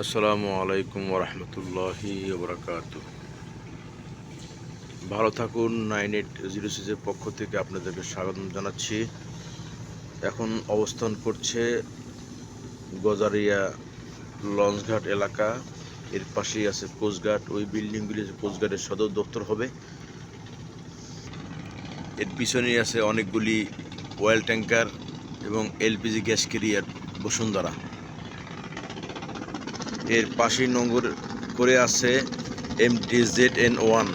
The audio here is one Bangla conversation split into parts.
আসসালামু আলাইকুম ওরহমতুল্লাহি ওবরাকাতু। ভালো থাকুন। 9806-এর পক্ষ থেকে আপনাদেরকে স্বাগত জানাচ্ছি। এখন অবস্থান করছে গজারিয়া লঞ্চঘাট এলাকা। এর পাশেই আছে কোস্টগার্ড। ওই বিল্ডিংগুলি কোস্টগার্ডের সদর দপ্তর হবে। এর পিছনেই আছে অনেকগুলি অয়েল ট্যাঙ্কার এবং এলপিজি গ্যাস ক্যারিয়ার বসুন্ধরা। এর পাশেই নোঙর করে আছে MTZN1।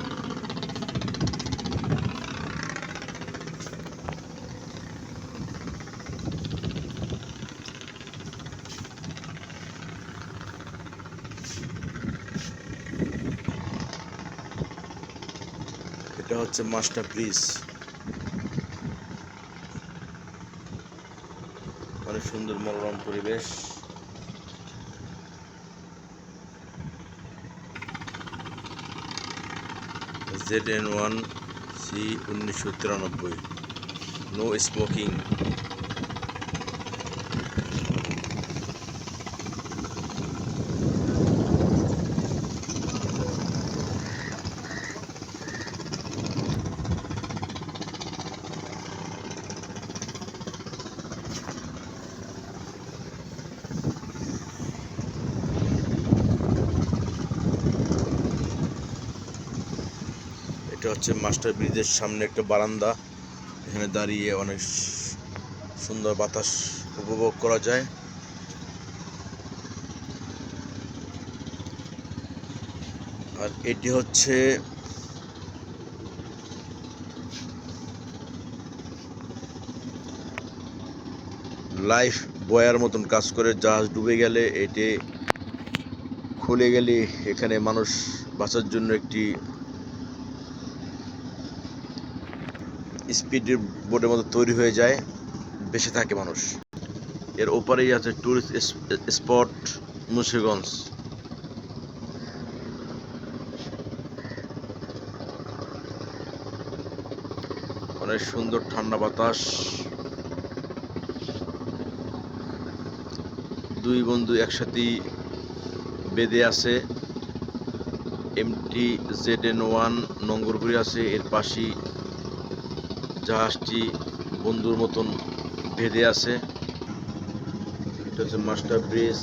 এটা হচ্ছে মাস্টার ব্রিজ। অনেক সুন্দর মনোরম পরিবেশ। ZN1C 1993। No smoking. এটা হচ্ছে মাস্টার ব্রিজের সামনে একটা বারান্দা। এখানে দাঁড়িয়ে অনেক সুন্দর বাতাস উপভোগ করা যায়। আর এটি হচ্ছে লাইফ বয়ার মতন কাজ করে। জাহাজ ডুবে গেলে এটি খুলে গেলে এখানে মানুষ বাঁচার জন্য একটি স্পিড বোটের মতো তৈরি হয়ে যায়, বেঁচে থাকে মানুষ। এর ওপারেই আছে টুরিস্ট স্পট মুন্সিগঞ্জ। অনেক সুন্দর ঠান্ডা বাতাস। দুই বন্ধু একসাথেই বেঁধে আছে। MTZN1 নোঙরগুড়ি আছে। এর পাশেই জাহাজটি বন্ধুর মতন বেঁধে আছে। এটা হচ্ছে মাস্টার ব্রিজ।